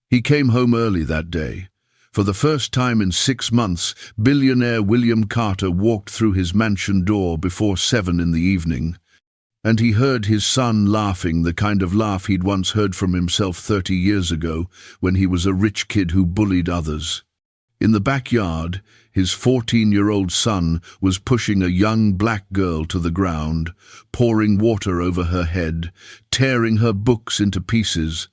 He came home early that day. For the first time in 6 months, billionaire William Carter walked through his mansion door before 7 in the evening. And he heard his son laughing, the kind of laugh he'd once heard from himself 30 years ago, when he was a rich kid who bullied others. In the backyard, his 14-year-old son was pushing a young black girl to the ground, pouring water over her head, tearing her books into pieces.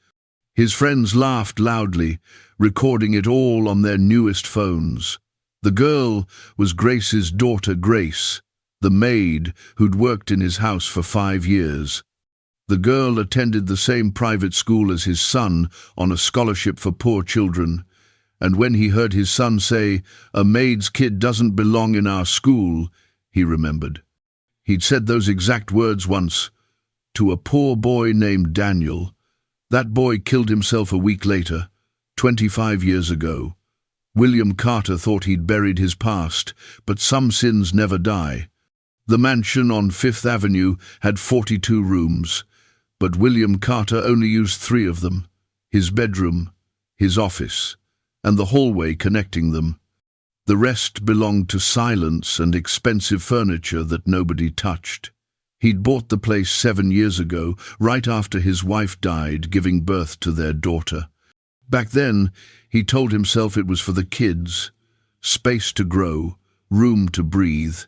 His friends laughed loudly, recording it all on their newest phones. The girl was Grace's daughter Grace, the maid who'd worked in his house for 5 years. The girl attended the same private school as his son on a scholarship for poor children, and when he heard his son say, "A maid's kid doesn't belong in our school," he remembered. He'd said those exact words once to a poor boy named Daniel. That boy killed himself a week later, 25 years ago. William Carter thought he'd buried his past, but some sins never die. The mansion on 5th Avenue had 42 rooms, but William Carter only used 3 of them: his bedroom, his office, and the hallway connecting them. The rest belonged to silence and expensive furniture that nobody touched. He'd bought the place 7 years ago, right after his wife died, giving birth to their daughter. Back then, he told himself it was for the kids. Space to grow, room to breathe.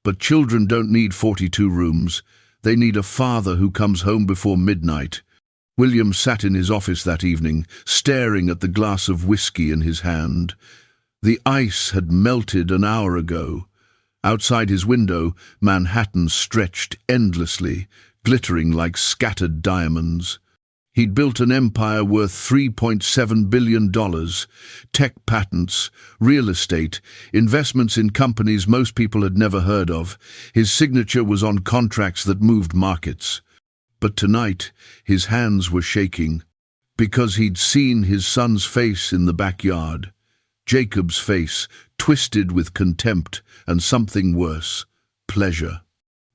But children don't need 42 rooms. They need a father who comes home before midnight. William sat in his office that evening, staring at the glass of whiskey in his hand. The ice had melted an hour ago. Outside his window, Manhattan stretched endlessly, glittering like scattered diamonds. He'd built an empire worth $3.7 billion, tech patents, real estate, investments in companies most people had never heard of. His signature was on contracts that moved markets. But tonight, his hands were shaking, because he'd seen his son's face in the backyard. Jacob's face, twisted with contempt and something worse, pleasure.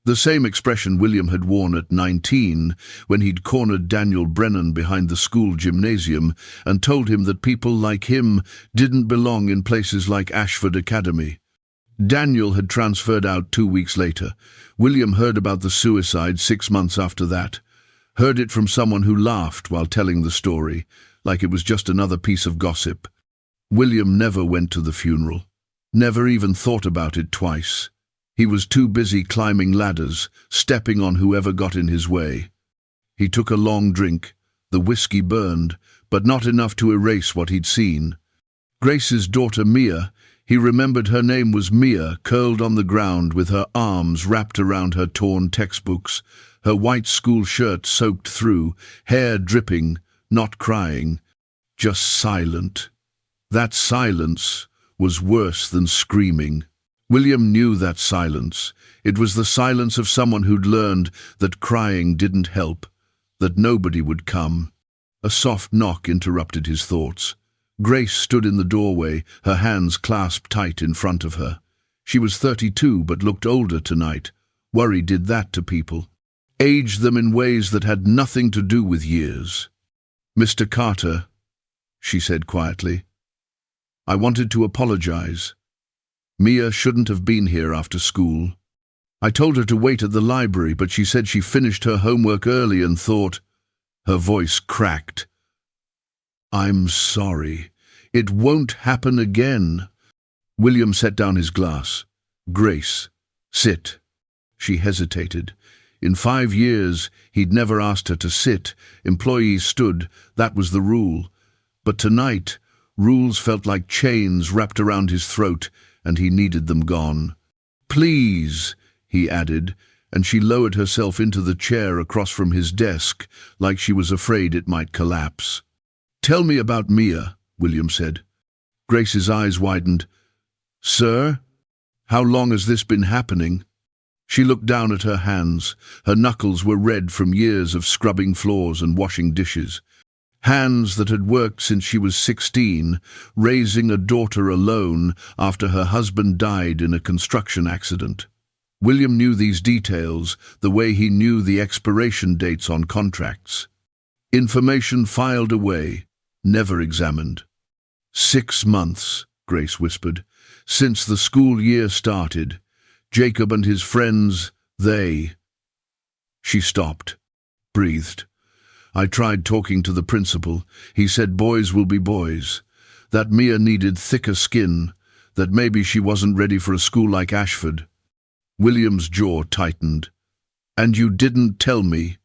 The same expression William had worn at 19 when he'd cornered Daniel Brennan behind the school gymnasium and told him that people like him didn't belong in places like Ashford Academy. Daniel had transferred out 2 weeks later. William heard about the suicide 6 months after that. Heard it from someone who laughed while telling the story, like it was just another piece of gossip. William never went to the funeral, never even thought about it twice. He was too busy climbing ladders, stepping on whoever got in his way. He took a long drink. The whiskey burned, but not enough to erase what he'd seen. Grace's daughter Mia, he remembered her name was Mia, curled on the ground with her arms wrapped around her torn textbooks, her white school shirt soaked through, hair dripping, not crying, just silent. That silence was worse than screaming. William knew that silence. It was the silence of someone who'd learned that crying didn't help, that nobody would come. A soft knock interrupted his thoughts. Grace stood in the doorway, her hands clasped tight in front of her. She was 32 but looked older tonight. Worry did that to people. Aged them in ways that had nothing to do with years. "Mr. Carter," she said quietly, "I wanted to apologize. Mia shouldn't have been here after school. I told her to wait at the library, but she said she finished her homework early and thought—" Her voice cracked. "I'm sorry. It won't happen again." William set down his glass. "Grace, sit." She hesitated. In 5 years, he'd never asked her to sit. Employees stood. That was the rule. But tonight, rules felt like chains wrapped around his throat, and he needed them gone. "Please," he added, and she lowered herself into the chair across from his desk, like she was afraid it might collapse. "Tell me about Mia," William said. Grace's eyes widened. "Sir? How long has this been happening?" She looked down at her hands. Her knuckles were red from years of scrubbing floors and washing dishes. Hands that had worked since she was 16, raising a daughter alone after her husband died in a construction accident. William knew these details the way he knew the expiration dates on contracts. Information filed away, never examined. 6 months, Grace whispered, since the school year started. Jacob and his friends, they... She stopped, breathed. I tried talking to the principal. He said boys will be boys, that Mia needed thicker skin, that maybe she wasn't ready for a school like Ashford. William's jaw tightened. And you didn't tell me?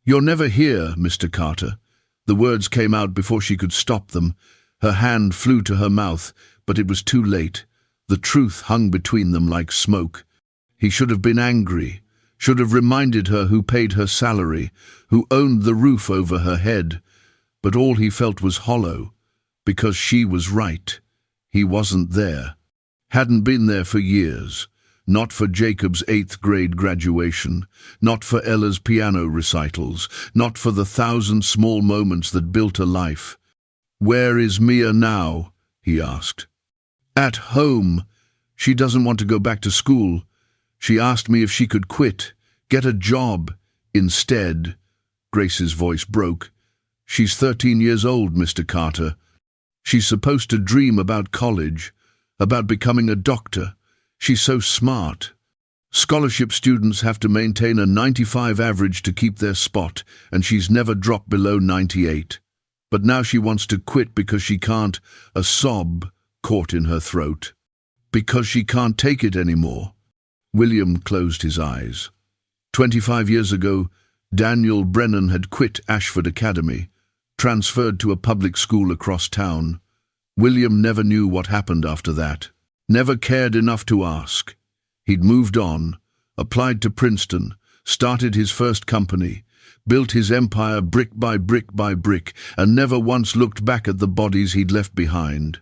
You're never here, Mr. Carter. The words came out before she could stop them. Her hand flew to her mouth, but it was too late. The truth hung between them like smoke. He should have been angry, should have reminded her who paid her salary, who owned the roof over her head. But all he felt was hollow, because she was right. He wasn't there. Hadn't been there for years. Not for Jacob's 8th grade graduation, not for Ella's piano recitals, not for the 1,000 small moments that built a life. Where is Mia now? He asked. At home. She doesn't want to go back to school. She asked me if she could quit, get a job. Instead, Grace's voice broke. She's 13 years old, Mr. Carter. She's supposed to dream about college, about becoming a doctor. She's so smart. Scholarship students have to maintain a 95 average to keep their spot, and she's never dropped below 98. But now she wants to quit because she can't, a sob caught in her throat. Because she can't take it anymore. William closed his eyes. 25 years ago, Daniel Brennan had quit Ashford Academy, transferred to a public school across town. William never knew what happened after that, never cared enough to ask. He'd moved on, applied to Princeton, started his first company, built his empire brick by brick by brick, and never once looked back at the bodies he'd left behind.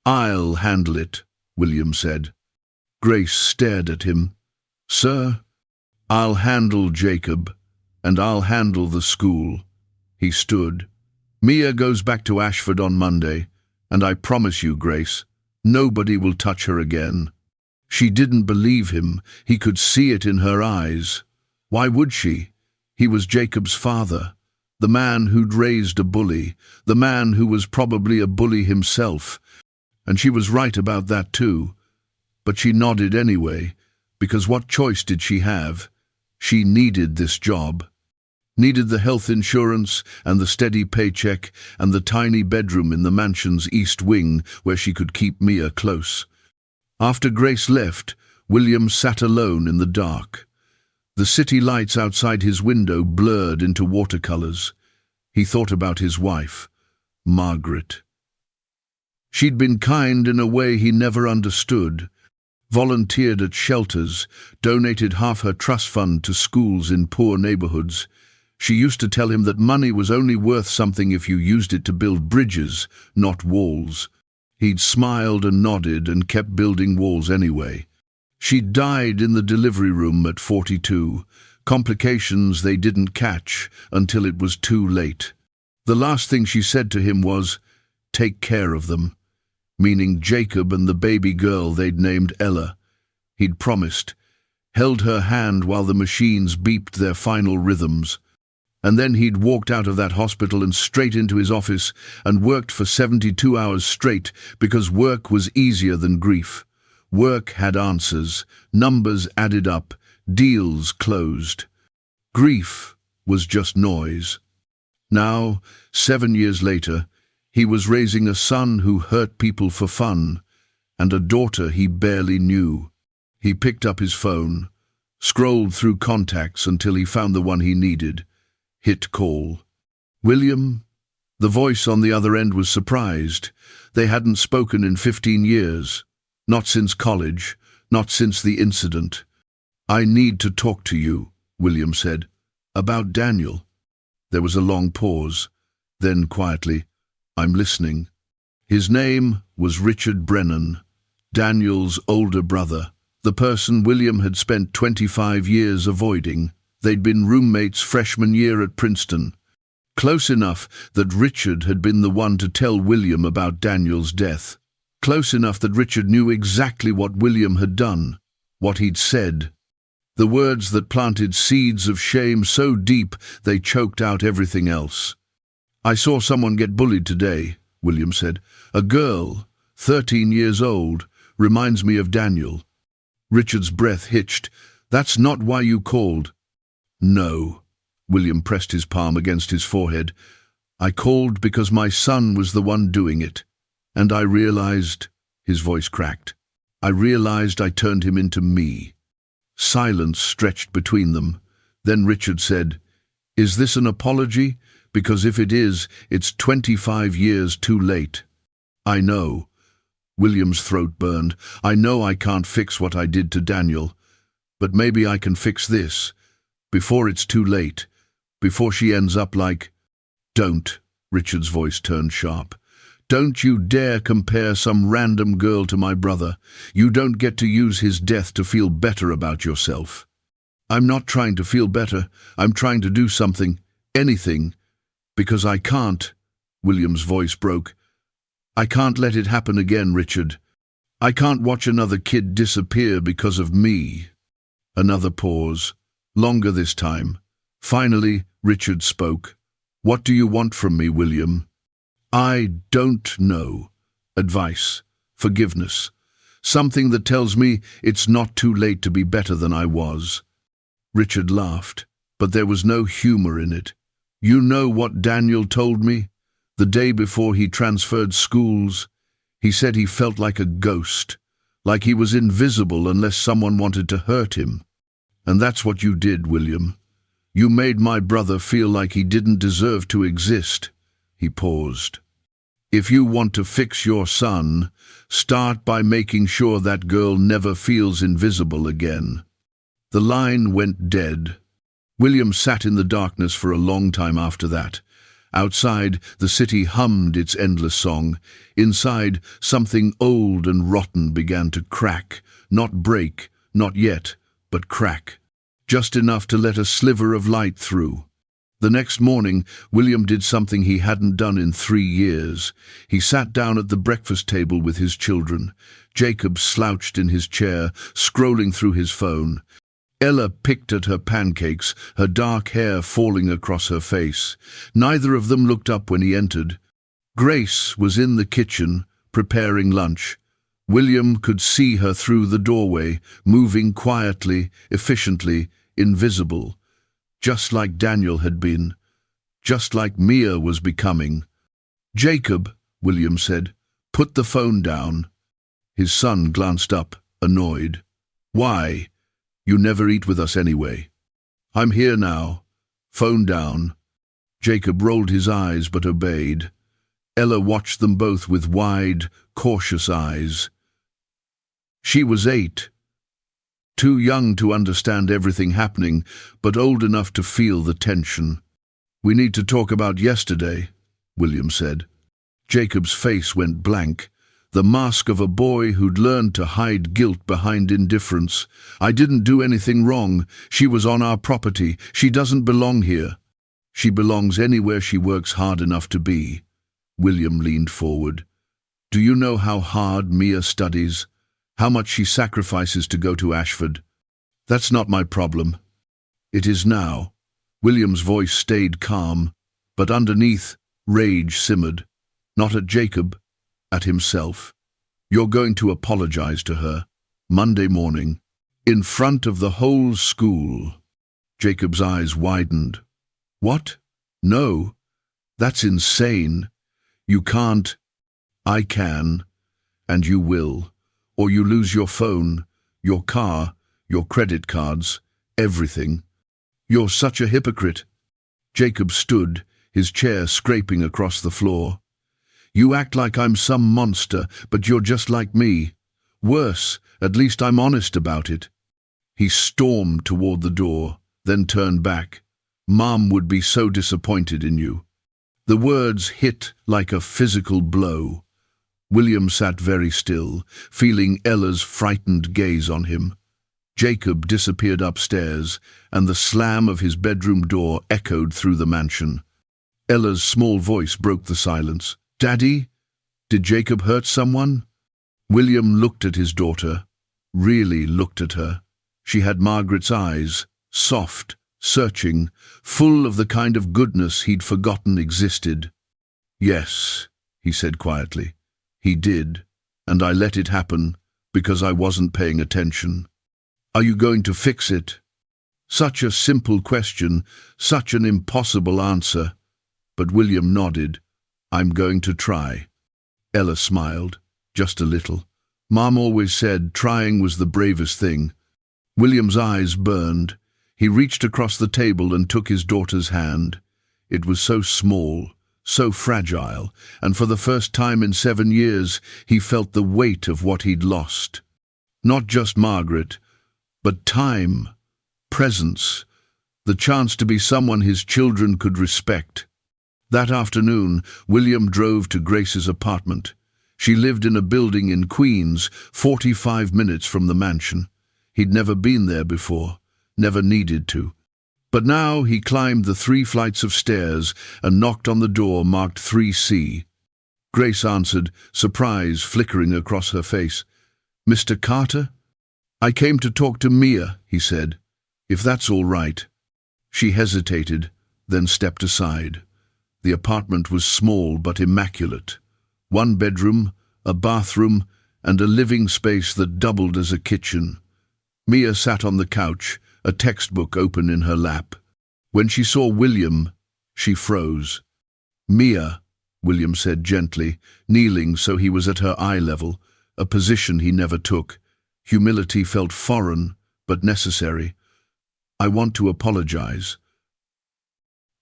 I'll handle it, William said. Grace stared at him. Sir, I'll handle Jacob, and I'll handle the school. He stood. Mia goes back to Ashford on Monday, and I promise you, Grace, nobody will touch her again. She didn't believe him. He could see it in her eyes. Why would she? He was Jacob's father, the man who'd raised a bully, the man who was probably a bully himself. And she was right about that too. But she nodded anyway, because what choice did she have? She needed this job. Needed the health insurance and the steady paycheck and the tiny bedroom in the mansion's east wing where she could keep Mia close. After Grace left, William sat alone in the dark. The city lights outside his window blurred into watercolors. He thought about his wife, Margaret. She'd been kind in a way he never understood, volunteered at shelters, donated half her trust fund to schools in poor neighborhoods. She used to tell him that money was only worth something if you used it to build bridges, not walls. He'd smiled and nodded and kept building walls anyway. She died in the delivery room at 42, complications they didn't catch until it was too late. The last thing she said to him was, "Take care of them," meaning Jacob and the baby girl they'd named Ella. He'd promised, held her hand while the machines beeped their final rhythms. And then he'd walked out of that hospital and straight into his office and worked for 72 hours straight because work was easier than grief. Work had answers, numbers added up, deals closed. Grief was just noise. Now, 7 years later, he was raising a son who hurt people for fun, and a daughter he barely knew. He picked up his phone, scrolled through contacts until he found the one he needed. Hit call. William? The voice on the other end was surprised. They hadn't spoken in 15 years. Not since college, not since the incident. "I need to talk to you," William said. "About Daniel." There was a long pause. Then quietly, "I'm listening." His name was Richard Brennan, Daniel's older brother, the person William had spent 25 years avoiding. They'd been roommates freshman year at Princeton. Close enough that Richard had been the one to tell William about Daniel's death. Close enough that Richard knew exactly what William had done, what he'd said. The words that planted seeds of shame so deep they choked out everything else. "I saw someone get bullied today," William said. "A girl, 13 years old, reminds me of Daniel." Richard's breath hitched. "That's not why you called." "No." William pressed his palm against his forehead. "I called because my son was the one doing it. And I realized," his voice cracked, "I realized I turned him into me." Silence stretched between them. Then Richard said, "Is this an apology? Because if it is, it's 25 years too late." "I know." William's throat burned. "I know I can't fix what I did to Daniel. But maybe I can fix this. Before it's too late. Before she ends up like—" "Don't," Richard's voice turned sharp. "Don't you dare compare some random girl to my brother. You don't get to use his death to feel better about yourself." "I'm not trying to feel better. I'm trying to do something, anything, because I can't." William's voice broke. "I can't let it happen again, Richard. I can't watch another kid disappear because of me." Another pause, longer this time. Finally, Richard spoke. "What do you want from me, William?" "I don't know. Advice. Forgiveness. Something that tells me it's not too late to be better than I was." Richard laughed, but there was no humor in it. "You know what Daniel told me? The day before he transferred schools, he said he felt like a ghost, like he was invisible unless someone wanted to hurt him. And that's what you did, William. You made my brother feel like he didn't deserve to exist." He paused. "If you want to fix your son, start by making sure that girl never feels invisible again." The line went dead. William sat in the darkness for a long time after that. Outside, the city hummed its endless song. Inside, something old and rotten began to crack. Not break, not yet, but crack. Just enough to let a sliver of light through. The next morning, William did something he hadn't done in 3 years. He sat down at the breakfast table with his children. Jacob slouched in his chair, scrolling through his phone. Ella picked at her pancakes, her dark hair falling across her face. Neither of them looked up when he entered. Grace was in the kitchen, preparing lunch. William could see her through the doorway, moving quietly, efficiently, invisible. Just like Daniel had been. Just like Mia was becoming. "Jacob," William said, "put the phone down." His son glanced up, annoyed. "Why? You never eat with us anyway." "I'm here now. Phone down." Jacob rolled his eyes but obeyed. Ella watched them both with wide, cautious eyes. She was 8. Too young to understand everything happening, but old enough to feel the tension. "We need to talk about yesterday," William said. Jacob's face went blank. The mask of a boy who'd learned to hide guilt behind indifference. "I didn't do anything wrong. She was on our property. She doesn't belong here." "She belongs anywhere she works hard enough to be." William leaned forward. "Do you know how hard Mia studies? How much she sacrifices to go to Ashford? That's not my problem." "It is now." William's voice stayed calm, but underneath, rage simmered. Not at Jacob, at himself. "You're going to apologize to her, Monday morning, in front of the whole school." Jacob's eyes widened. "What? No, that's insane. You can't." "I can, and you will. Or you lose your phone, your car, your credit cards, everything. You're such a hypocrite." Jacob stood, his chair scraping across the floor. "You act like I'm some monster, but you're just like me. Worse, at least I'm honest about it." He stormed toward the door, then turned back. "Mom would be so disappointed in you." The words hit like a physical blow. William sat very still, feeling Ella's frightened gaze on him. Jacob disappeared upstairs, and the slam of his bedroom door echoed through the mansion. Ella's small voice broke the silence. "Daddy, did Jacob hurt someone?" William looked at his daughter, really looked at her. She had Margaret's eyes, soft, searching, full of the kind of goodness he'd forgotten existed. "Yes," he said quietly, "he did, and I let it happen because I wasn't paying attention." "Are you going to fix it?" Such a simple question, such an impossible answer. But William nodded. "I'm going to try." Ella smiled, just a little. Mom always said trying was the bravest thing. William's eyes burned. He reached across the table and took his daughter's hand. It was so small, so fragile, and for the first time in 7 years he felt the weight of what he'd lost. Not just Margaret, but time, presence, the chance to be someone his children could respect. That afternoon, William drove to Grace's apartment. She lived in a building in Queens, 45 minutes from the mansion. He'd never been there before, never needed to. But now he climbed the 3 flights of stairs and knocked on the door marked 3C. Grace answered, surprise flickering across her face. "Mr. Carter?" "I came to talk to Mia," he said. "If that's all right." She hesitated, then stepped aside. The apartment was small but immaculate. 1 bedroom, a bathroom, and a living space that doubled as a kitchen. Mia sat on the couch, a textbook open in her lap. When she saw William, she froze. "Mia," William said gently, kneeling so he was at her eye level, a position he never took. Humility felt foreign, but necessary. "I want to apologize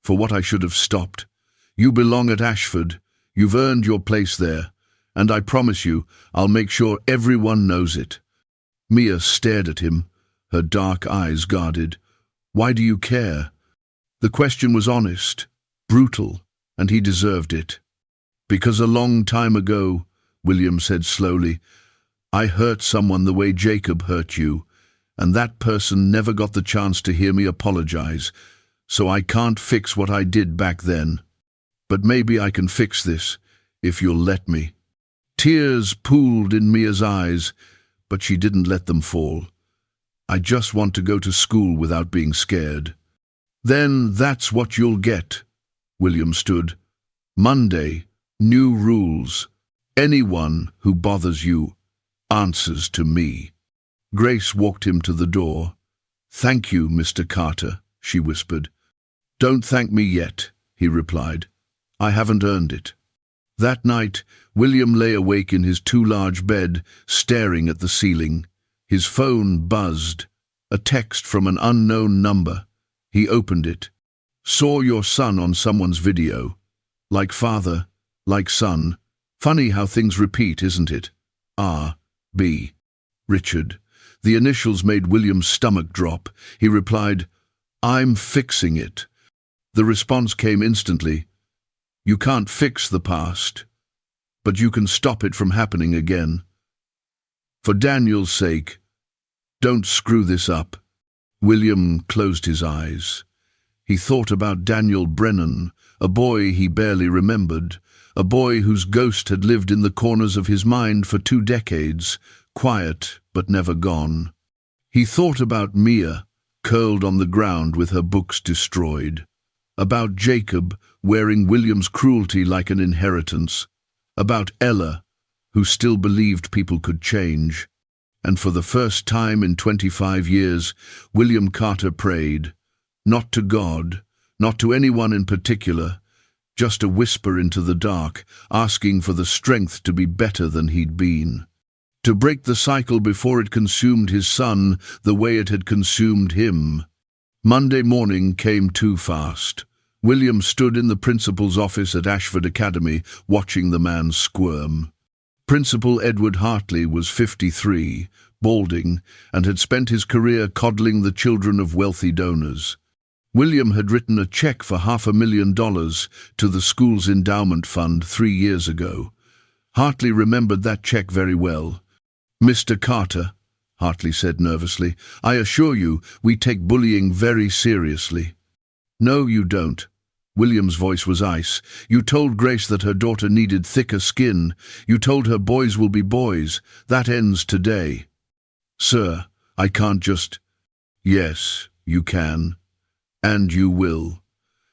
for what I should have stopped. You belong at Ashford. You've earned your place there, and I promise you, I'll make sure everyone knows it." Mia stared at him, her dark eyes guarded. "Why do you care?" The question was honest, brutal, and he deserved it. "Because a long time ago," William said slowly, "I hurt someone the way Jacob hurt you, and that person never got the chance to hear me apologize, so I can't fix what I did back then. But maybe I can fix this, if you'll let me." Tears pooled in Mia's eyes, but she didn't let them fall. "I just want to go to school without being scared." "Then that's what you'll get." William stood. "Monday, new rules. Anyone who bothers you answers to me." Grace walked him to the door. "Thank you, Mr. Carter," she whispered. "Don't thank me yet," he replied. "I haven't earned it." That night, William lay awake in his too large bed, staring at the ceiling. His phone buzzed. A text from an unknown number. He opened it. "Saw your son on someone's video. Like father, like son. Funny how things repeat, isn't it? R.B. Richard." The initials made William's stomach drop. He replied, "I'm fixing it." The response came instantly. "You can't fix the past, but you can stop it from happening again. For Daniel's sake, don't screw this up." William closed his eyes. He thought about Daniel Brennan, a boy he barely remembered, a boy whose ghost had lived in the corners of his mind for 2 decades, quiet but never gone. He thought about Mia, curled on the ground with her books destroyed. About Jacob, wearing William's cruelty like an inheritance. About Ella, who still believed people could change. And for the first time in 25 years, William Carter prayed. Not to God, not to anyone in particular, just a whisper into the dark, asking for the strength to be better than he'd been. To break the cycle before it consumed his son the way it had consumed him. Monday morning came too fast. William stood in the principal's office at Ashford Academy, watching the man squirm. Principal Edward Hartley was 53, balding, and had spent his career coddling the children of wealthy donors. William had written a check for $500,000 to the school's endowment fund 3 years ago. Hartley remembered that check very well. "Mr. Carter," Hartley said nervously, "I assure you we take bullying very seriously." "No, you don't." William's voice was ice. "You told Grace that her daughter needed thicker skin. You told her boys will be boys. That ends today." "Sir, I can't just—" "Yes, you can. And you will.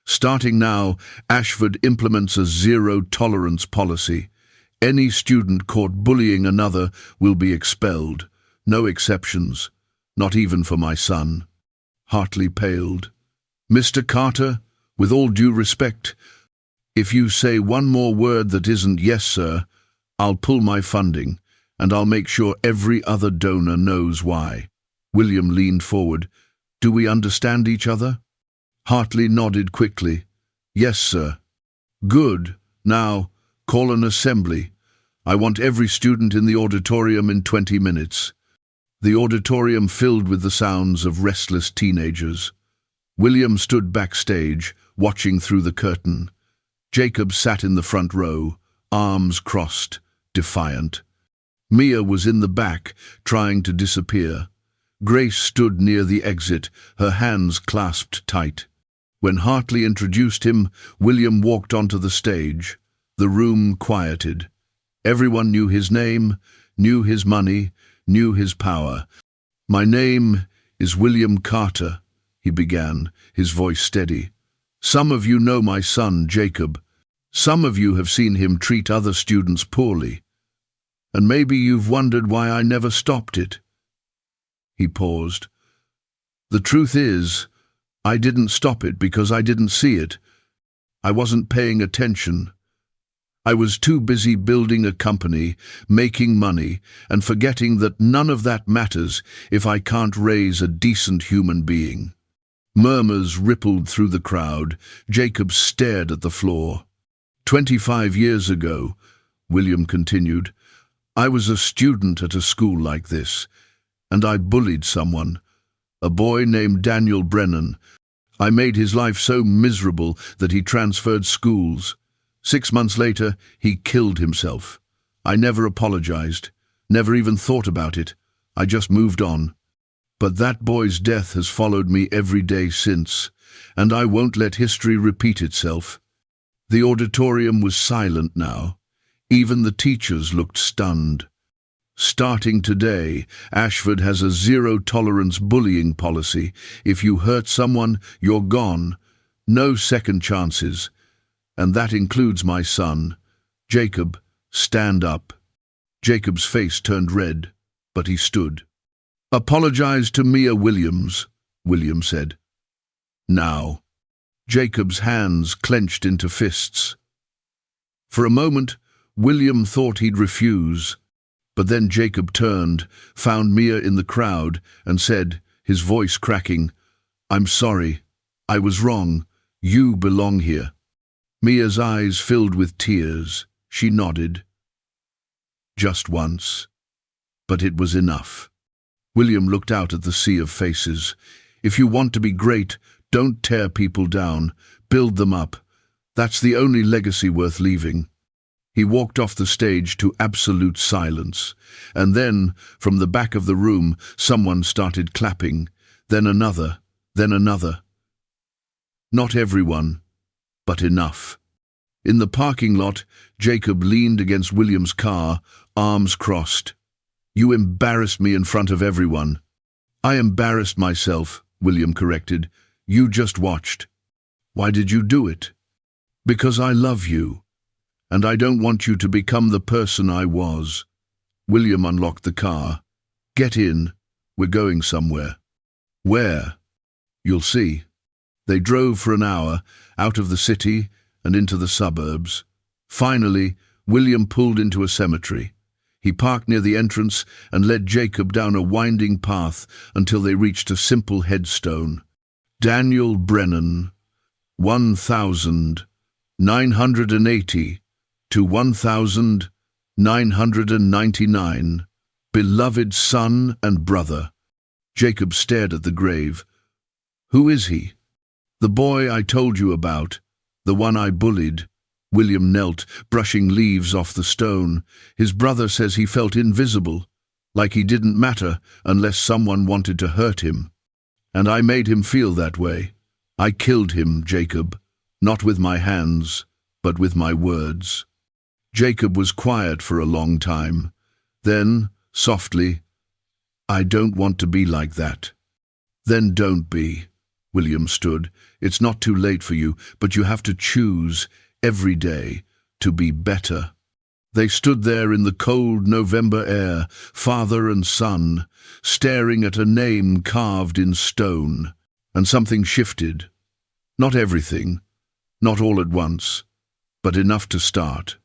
Starting now, Ashford implements a zero-tolerance policy. Any student caught bullying another will be expelled. No exceptions. Not even for my son. Hartley paled. Mr. Carter, with all due respect, if you say one more word that isn't yes, sir, I'll pull my funding, and I'll make sure every other donor knows why. William leaned forward. Do we understand each other? Hartley nodded quickly. Yes, sir. Good. Now, call an assembly. I want every student in the auditorium in 20 minutes. The auditorium filled with the sounds of restless teenagers. William stood backstage, watching through the curtain. Jacob sat in the front row, arms crossed, defiant. Mia was in the back, trying to disappear. Grace stood near the exit, her hands clasped tight. When Hartley introduced him, William walked onto the stage. The room quieted. Everyone knew his name, knew his money, knew his power. My name is William Carter, he began, his voice steady. Some of you know my son, Jacob. Some of you have seen him treat other students poorly. And maybe you've wondered why I never stopped it. He paused. The truth is, I didn't stop it because I didn't see it. I wasn't paying attention. I was too busy building a company, making money, and forgetting that none of that matters if I can't raise a decent human being. Murmurs rippled through the crowd. Jacob stared at the floor. 25 years ago, William continued, I was a student at a school like this, and I bullied someone, a boy named Daniel Brennan. I made his life so miserable that he transferred schools. 6 months later, he killed himself. I never apologized, never even thought about it. I just moved on. But that boy's death has followed me every day since, and I won't let history repeat itself. The auditorium was silent now. Even the teachers looked stunned. Starting today, Ashford has a zero-tolerance bullying policy. If you hurt someone, you're gone. No second chances. And that includes my son. Jacob, stand up. Jacob's face turned red, but he stood. Apologize to Mia Williams, William said. Now. Jacob's hands clenched into fists. For a moment, William thought he'd refuse. But then Jacob turned, found Mia in the crowd, and said, his voice cracking, I'm sorry. I was wrong. You belong here. Mia's eyes filled with tears. She nodded. Just once. But it was enough. William looked out at the sea of faces. If you want to be great, don't tear people down. Build them up. That's the only legacy worth leaving. He walked off the stage to absolute silence, and then, from the back of the room, someone started clapping, then another, then another. Not everyone, but enough. In the parking lot, Jacob leaned against William's car, arms crossed. You embarrassed me in front of everyone. I embarrassed myself, William corrected. You just watched. Why did you do it? Because I love you. And I don't want you to become the person I was. William unlocked the car. Get in. We're going somewhere. Where? You'll see. They drove for an hour, out of the city and into the suburbs. Finally, William pulled into a cemetery. He parked near the entrance and led Jacob down a winding path until they reached a simple headstone. Daniel Brennan, 1980 to 1999, beloved son and brother. Jacob stared at the grave. Who is he? The boy I told you about, the one I bullied. William knelt, brushing leaves off the stone. His brother says he felt invisible, like he didn't matter unless someone wanted to hurt him. And I made him feel that way. I killed him, Jacob, not with my hands, but with my words. Jacob was quiet for a long time. Then, softly, I don't want to be like that. Then don't be, William stood. "It's not too late for you, but you have to choose every day to be better." They stood there in the cold November air, father and son, staring at a name carved in stone. And something shifted. Not everything, not all at once, but enough to start.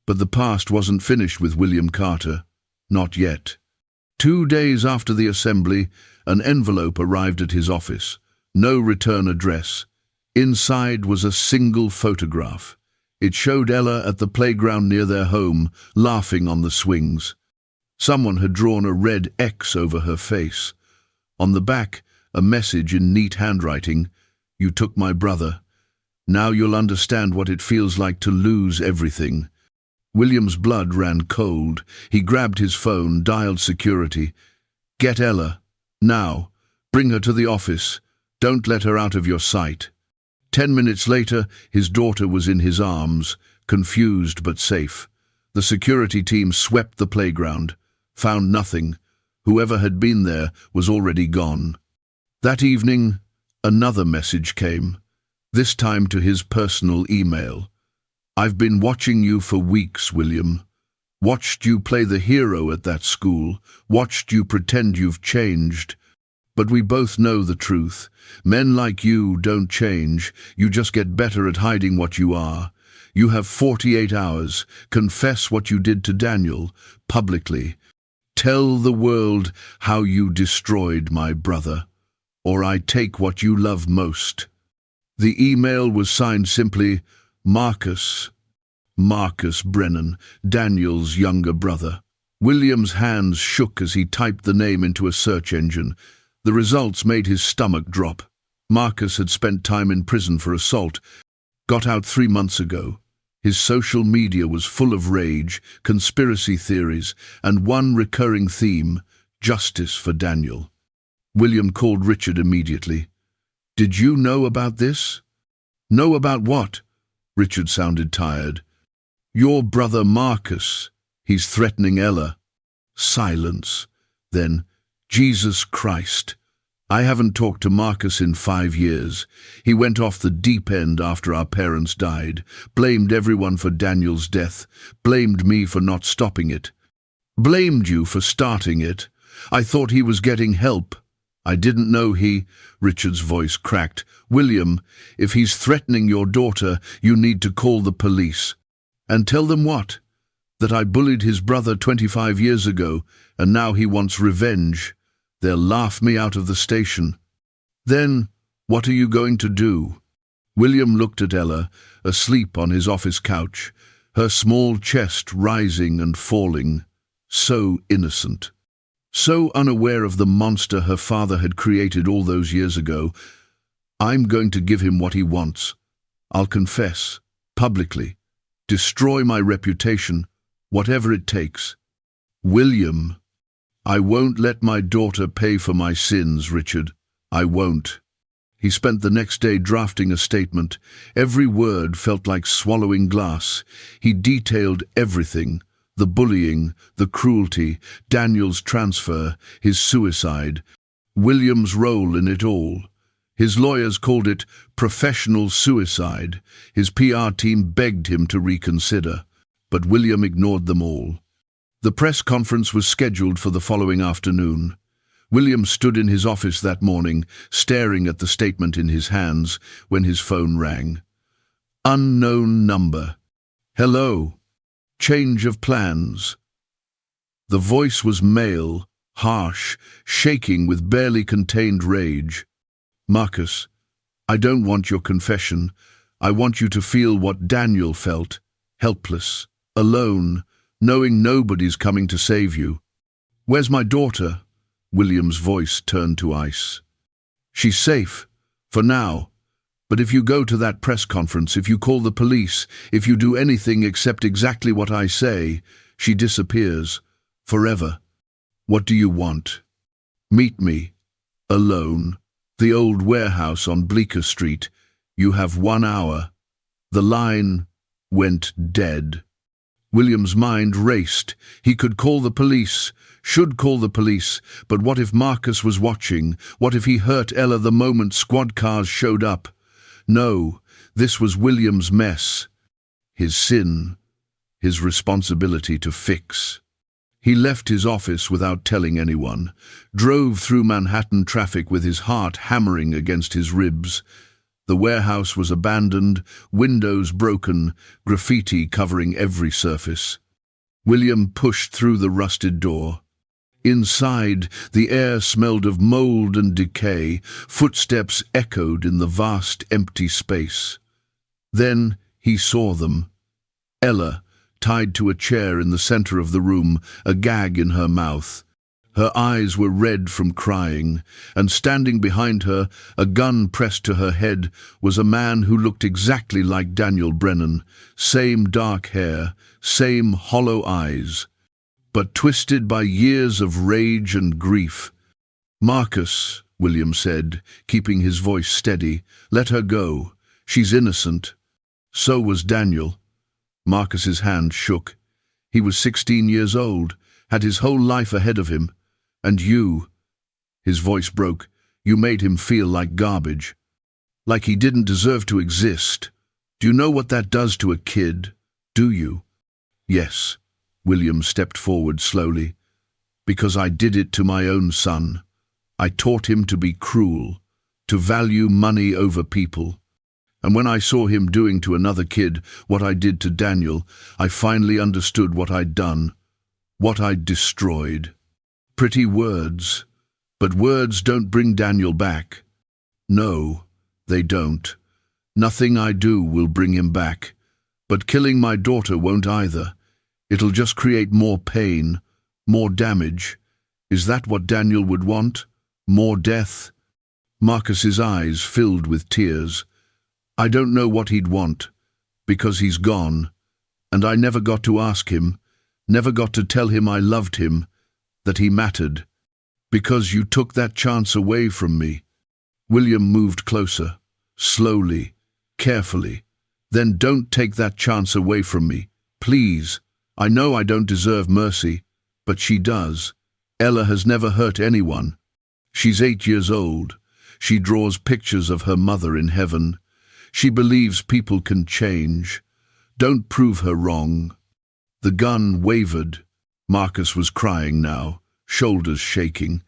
But the past wasn't finished with William Carter. Not yet. 2 days after the assembly, an envelope arrived at his office. No return address. Inside was a single photograph. It showed Ella at the playground near their home, laughing on the swings. Someone had drawn a red X over her face. On the back, a message in neat handwriting: "You took my brother. Now you'll understand what it feels like to lose everything." William's blood ran cold. He grabbed his phone, dialed security. "Get Ella. Now. Bring her to the office. Don't let her out of your sight." 10 minutes later, his daughter was in his arms, confused but safe. The security team swept the playground, found nothing. Whoever had been there was already gone. That evening, another message came, this time to his personal email. "I've been watching you for weeks, William. Watched you play the hero at that school, watched you pretend you've changed. But we both know the truth. Men like you don't change, you just get better at hiding what you are. You have 48 hours. Confess what you did to Daniel, publicly. Tell the world how you destroyed my brother, or I take what you love most." The email was signed simply, Marcus. Marcus Brennan, Daniel's younger brother. William's hands shook as he typed the name into a search engine. The results made his stomach drop. Marcus had spent time in prison for assault, got out 3 months ago. His social media was full of rage, conspiracy theories, and one recurring theme: justice for Daniel. William called Richard immediately. "Did you know about this?" "Know about what?" Richard sounded tired. "Your brother Marcus. He's threatening Ella." Silence. Then, "Jesus Christ. I haven't talked to Marcus in 5 years. He went off the deep end after our parents died, blamed everyone for Daniel's death, blamed me for not stopping it. Blamed you for starting it. I thought he was getting help. I didn't know he—" Richard's voice cracked. "William, if he's threatening your daughter, you need to call the police. And tell them what? That I bullied his brother 25 years ago, and now he wants revenge. They'll laugh me out of the station. Then, what are you going to do?" William looked at Ella, asleep on his office couch, her small chest rising and falling. So innocent. So unaware of the monster her father had created all those years ago. "I'm going to give him what he wants. I'll confess, publicly. Destroy my reputation, whatever it takes. William, I won't let my daughter pay for my sins, Richard. I won't." He spent the next day drafting a statement. Every word felt like swallowing glass. He detailed everything: the bullying, the cruelty, Daniel's transfer, his suicide, William's role in it all. His lawyers called it professional suicide. His PR team begged him to reconsider, but William ignored them all. The press conference was scheduled for the following afternoon. William stood in his office that morning, staring at the statement in his hands, when his phone rang. Unknown number. "Hello. Change of plans." The voice was male, harsh, shaking with barely contained rage. "Marcus, I don't want your confession. I want you to feel what Daniel felt, helpless, alone, knowing nobody's coming to save you." "Where's my daughter?" William's voice turned to ice. "She's safe, for now. But if you go to that press conference, if you call the police, if you do anything except exactly what I say, she disappears, forever. What do you want?" "Meet me, alone. The old warehouse on Bleecker Street. You have 1 hour." The line went dead. William's mind raced. He could call the police, should call the police, but what if Marcus was watching? What if he hurt Ella the moment squad cars showed up? No, this was William's mess. His sin, his responsibility to fix. He left his office without telling anyone, drove through Manhattan traffic with his heart hammering against his ribs. The warehouse was abandoned, windows broken, graffiti covering every surface. William pushed through the rusted door. Inside, the air smelled of mold and decay, footsteps echoed in the vast empty space. Then he saw them. Ella, tied to a chair in the center of the room, a gag in her mouth. Her eyes were red from crying, and standing behind her, a gun pressed to her head, was a man who looked exactly like Daniel Brennan, same dark hair, same hollow eyes, but twisted by years of rage and grief. "Marcus," William said, keeping his voice steady, "let her go. She's innocent." So was Daniel. Marcus's hand shook. He was 16 years old, had his whole life ahead of him. And you, his voice broke, you made him feel like garbage. Like he didn't deserve to exist. Do you know what that does to a kid? Do you? Yes, William stepped forward slowly. Because I did it to my own son. I taught him to be cruel, to value money over people. And when I saw him doing to another kid what I did to Daniel, I finally understood what I'd done, what I'd destroyed. Pretty words, but words don't bring Daniel back. No, they don't. Nothing I do will bring him back. But killing my daughter won't either. It'll just create more pain, more damage. Is that what Daniel would want? More death? Marcus's eyes filled with tears. I don't know what he'd want, because he's gone, and I never got to ask him, never got to tell him I loved him, that he mattered, because you took that chance away from me. William moved closer, slowly, carefully. Then don't take that chance away from me, please. I know I don't deserve mercy, but she does. Ella has never hurt anyone. She's 8 years old. She draws pictures of her mother in heaven. She believes people can change. Don't prove her wrong. The gun wavered. Marcus was crying now, shoulders shaking.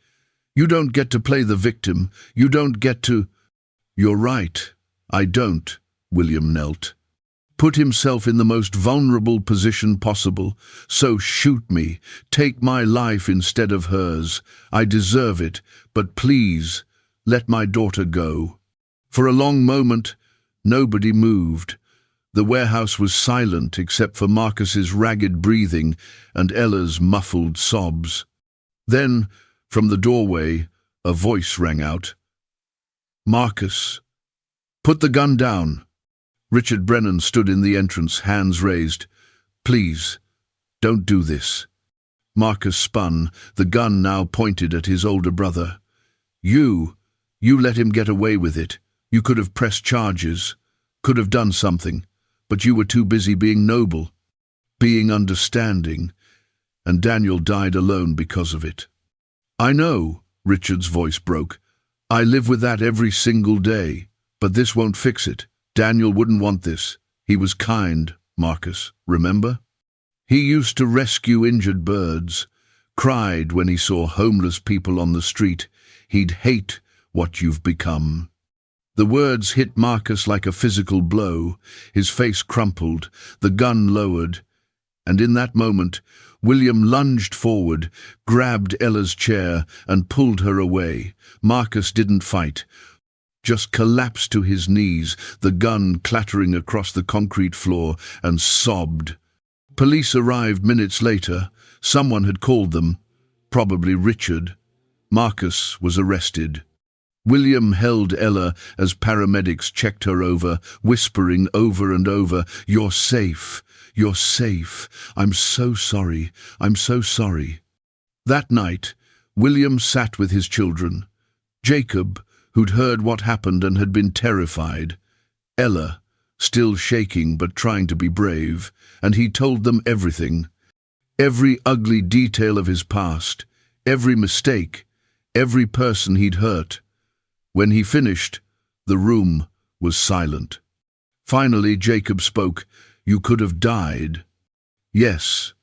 You don't get to play the victim. You don't get to... You're right. I don't. William knelt. Put himself in the most vulnerable position possible. So shoot me. Take my life instead of hers. I deserve it. But please, let my daughter go. For a long moment, nobody moved. The warehouse was silent except for Marcus's ragged breathing and Ella's muffled sobs. Then, from the doorway, a voice rang out. Marcus, put the gun down. Richard Brennan stood in the entrance, hands raised. Please, don't do this. Marcus spun, the gun now pointed at his older brother. You let him get away with it. You could have pressed charges, could have done something, but you were too busy being noble, being understanding, and Daniel died alone because of it. I know, Richard's voice broke. I live with that every single day, but this won't fix it. Daniel wouldn't want this. He was kind, Marcus, remember? He used to rescue injured birds, cried when he saw homeless people on the street. He'd hate what you've become. The words hit Marcus like a physical blow. His face crumpled, the gun lowered, and in that moment, William lunged forward, grabbed Ella's chair, and pulled her away. Marcus didn't fight, just collapsed to his knees, the gun clattering across the concrete floor, and sobbed. Police arrived minutes later. Someone had called them, probably Richard. Marcus was arrested. William held Ella as paramedics checked her over, whispering over and over, "You're safe. You're safe. I'm so sorry. I'm so sorry." That night, William sat with his children. Jacob, who'd heard what happened and had been terrified. Ella, still shaking but trying to be brave, and he told them everything. Every ugly detail of his past, every mistake, every person he'd hurt. When he finished, the room was silent. Finally, Jacob spoke. "You could have died." "Yes."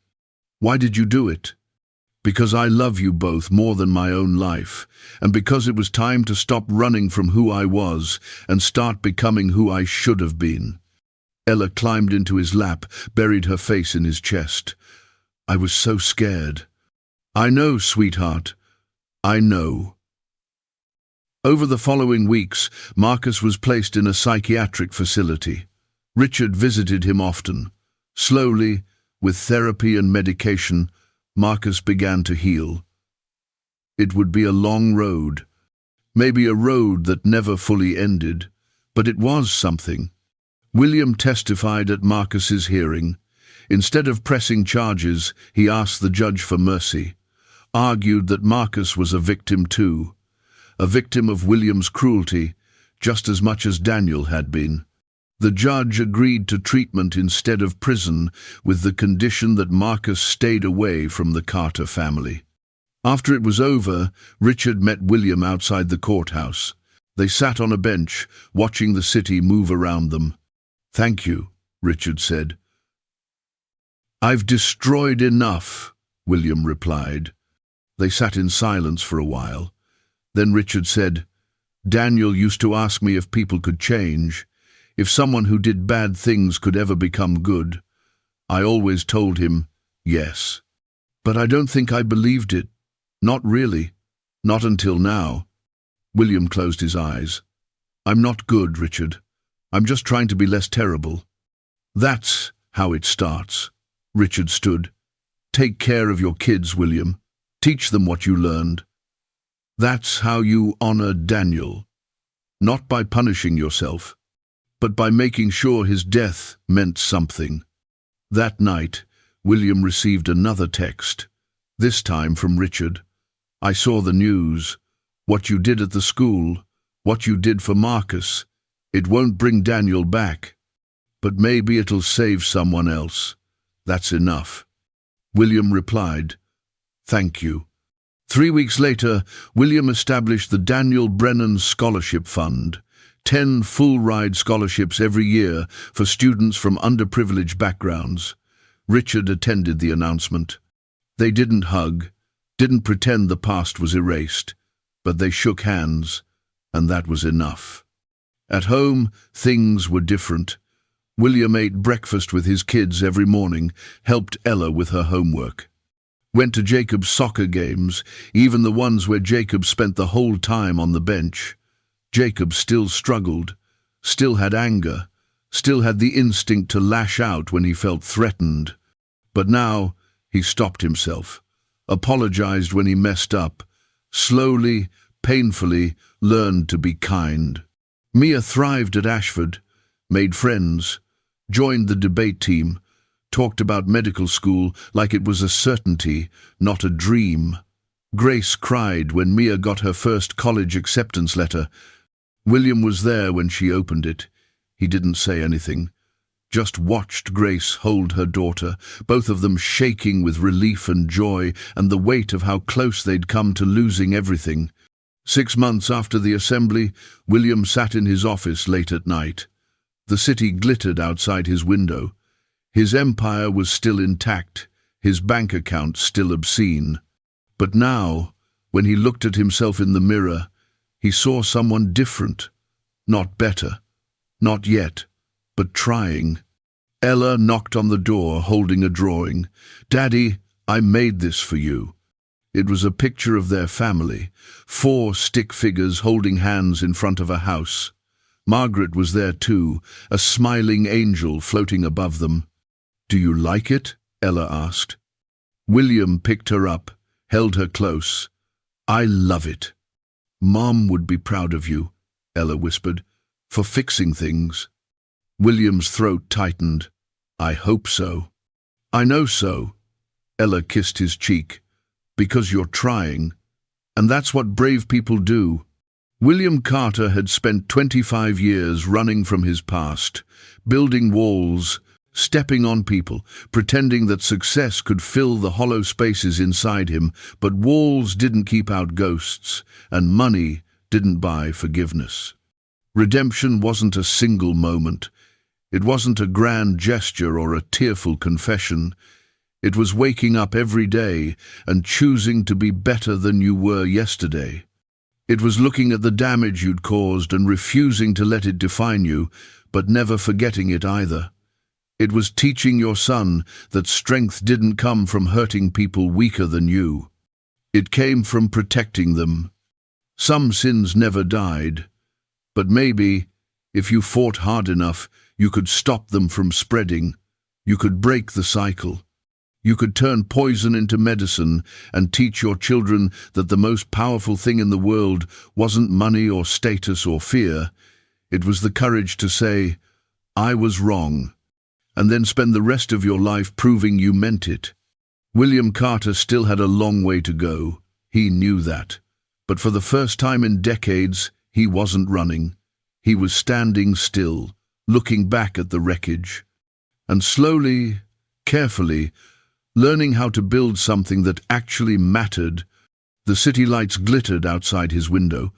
"Why did you do it?" "Because I love you both more than my own life, and because it was time to stop running from who I was and start becoming who I should have been." Ella climbed into his lap, buried her face in his chest. "I was so scared." "I know, sweetheart. I know." Over the following weeks, Marcus was placed in a psychiatric facility. Richard visited him often. Slowly, with therapy and medication, Marcus began to heal. It would be a long road, maybe a road that never fully ended, but it was something. William testified at Marcus's hearing. Instead of pressing charges, he asked the judge for mercy, argued that Marcus was a victim too, a victim of William's cruelty, just as much as Daniel had been. The judge agreed to treatment instead of prison, with the condition that Marcus stayed away from the Carter family. After it was over, Richard met William outside the courthouse. They sat on a bench, watching the city move around them. "Thank you," Richard said. "I've destroyed enough," William replied. They sat in silence for a while. Then Richard said, "Daniel used to ask me if people could change, if someone who did bad things could ever become good. I always told him, yes. But I don't think I believed it. Not really. Not until now." William closed his eyes. "I'm not good, Richard. I'm just trying to be less terrible." "That's how it starts." Richard stood. "Take care of your kids, William. Teach them what you learned. That's how you honor Daniel. Not by punishing yourself, but by making sure his death meant something." That night, William received another text, this time from Richard. "I saw the news. What you did at the school, what you did for Marcus. It won't bring Daniel back, but maybe it'll save someone else. That's enough." William replied, "Thank you." 3 weeks later, William established the Daniel Brennan Scholarship Fund, 10 full-ride scholarships every year for students from underprivileged backgrounds. Richard attended the announcement. They didn't hug, didn't pretend the past was erased, but they shook hands, and that was enough. At home, things were different. William ate breakfast with his kids every morning, helped Ella with her homework. Went to Jacob's soccer games, even the ones where Jacob spent the whole time on the bench. Jacob still struggled, still had anger, still had the instinct to lash out when he felt threatened. But now he stopped himself, apologized when he messed up, slowly, painfully learned to be kind. Mia thrived at Ashford, made friends, joined the debate team, talked about medical school like it was a certainty, not a dream. Grace cried when Mia got her first college acceptance letter. William was there when she opened it. He didn't say anything, just watched Grace hold her daughter, both of them shaking with relief and joy and the weight of how close they'd come to losing everything. 6 months after the assembly, William sat in his office late at night. The city glittered outside his window. His empire was still intact, his bank account still obscene. But now, when he looked at himself in the mirror, he saw someone different. Not better, not yet, but trying. Ella knocked on the door, holding a drawing. "Daddy, I made this for you." It was a picture of their family, 4 stick figures holding hands in front of a house. Margaret was there too, a smiling angel floating above them. "Do you like it?" Ella asked. William picked her up, held her close. "I love it." "Mom would be proud of you," Ella whispered, "for fixing things." William's throat tightened. "I hope so." "I know so." Ella kissed his cheek. "Because you're trying. And that's what brave people do." William Carter had spent 25 years running from his past, building walls, stepping on people, pretending that success could fill the hollow spaces inside him, but walls didn't keep out ghosts, and money didn't buy forgiveness. Redemption wasn't a single moment. It wasn't a grand gesture or a tearful confession. It was waking up every day and choosing to be better than you were yesterday. It was looking at the damage you'd caused and refusing to let it define you, but never forgetting it either. It was teaching your son that strength didn't come from hurting people weaker than you. It came from protecting them. Some sins never died, but maybe, if you fought hard enough, you could stop them from spreading. You could break the cycle. You could turn poison into medicine and teach your children that the most powerful thing in the world wasn't money or status or fear. It was the courage to say, "I was wrong," and then spend the rest of your life proving you meant it. William Carter still had a long way to go. He knew that. But for the first time in decades, he wasn't running. He was standing still, looking back at the wreckage, and slowly, carefully, learning how to build something that actually mattered. The city lights glittered outside his window.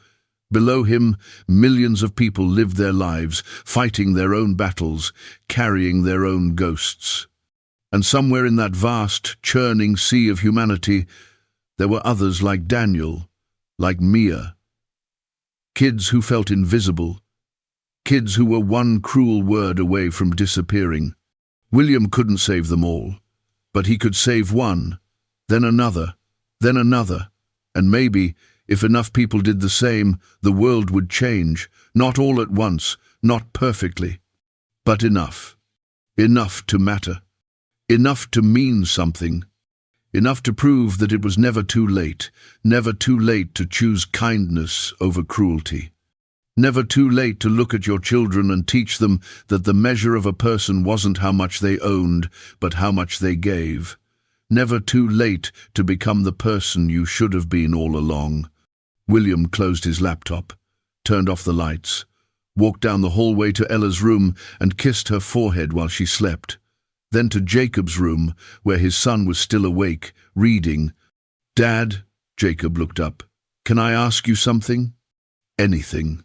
Below him, millions of people lived their lives, fighting their own battles, carrying their own ghosts. And somewhere in that vast, churning sea of humanity, there were others like Daniel, like Mia. Kids who felt invisible. Kids who were one cruel word away from disappearing. William couldn't save them all, but he could save one, then another, and maybe, if enough people did the same, the world would change, not all at once, not perfectly, but enough. Enough to matter. Enough to mean something. Enough to prove that it was never too late to choose kindness over cruelty. Never too late to look at your children and teach them that the measure of a person wasn't how much they owned, but how much they gave. Never too late to become the person you should have been all along. William closed his laptop, turned off the lights, walked down the hallway to Ella's room and kissed her forehead while she slept. Then to Jacob's room, where his son was still awake, reading. "Dad," Jacob looked up, "can I ask you something?" "Anything."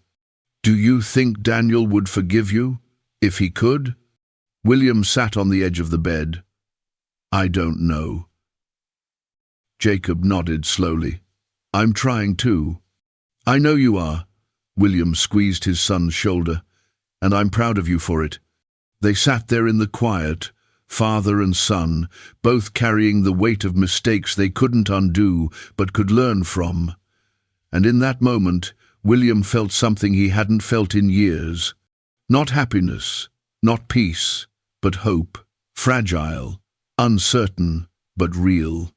"Do you think Daniel would forgive you, if he could?" William sat on the edge of the bed. "I don't know." Jacob nodded slowly. "I'm trying too." "I know you are." William squeezed his son's shoulder. "And I'm proud of you for it." They sat there in the quiet, father and son, both carrying the weight of mistakes they couldn't undo but could learn from. And in that moment, William felt something he hadn't felt in years. Not happiness, not peace, but hope. Fragile, uncertain, but real.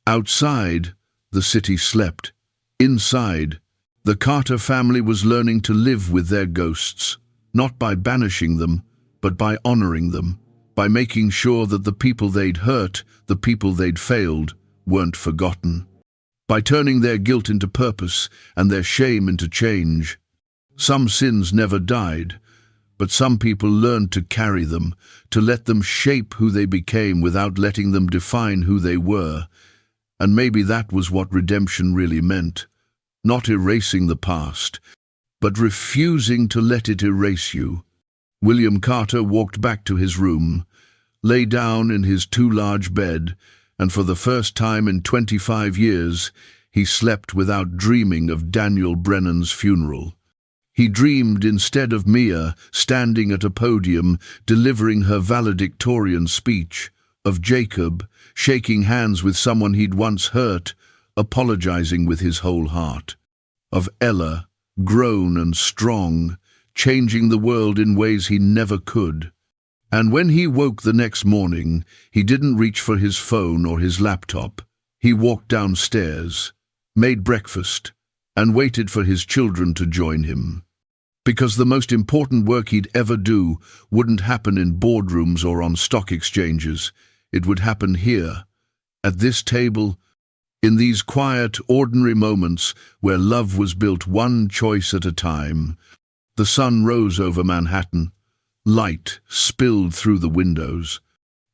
Outside, the city slept. Inside, the Carter family was learning to live with their ghosts, not by banishing them, but by honoring them, by making sure that the people they'd hurt, the people they'd failed, weren't forgotten. By turning their guilt into purpose and their shame into change. Some sins never died, but some people learned to carry them, to let them shape who they became without letting them define who they were. And maybe that was what redemption really meant. Not erasing the past, but refusing to let it erase you. William Carter walked back to his room, lay down in his too large bed, and for the first time in 25 years, he slept without dreaming of Daniel Brennan's funeral. He dreamed instead of Mia standing at a podium delivering her valedictorian speech, of Jacob shaking hands with someone he'd once hurt, apologizing with his whole heart, of Ella, grown and strong, changing the world in ways he never could. And when he woke the next morning, he didn't reach for his phone or his laptop. He walked downstairs, made breakfast, and waited for his children to join him. Because the most important work he'd ever do wouldn't happen in boardrooms or on stock exchanges. It would happen here, at this table, In these quiet, ordinary moments where love was built one choice at a time, the sun rose over Manhattan, light spilled through the windows,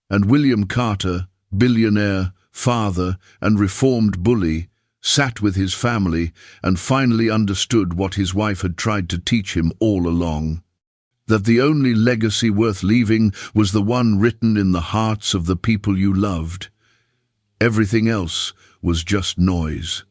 and William Carter, billionaire, father, and reformed bully, sat with his family and finally understood what his wife had tried to teach him all along: that the only legacy worth leaving was the one written in the hearts of the people you loved. Everything else was just noise.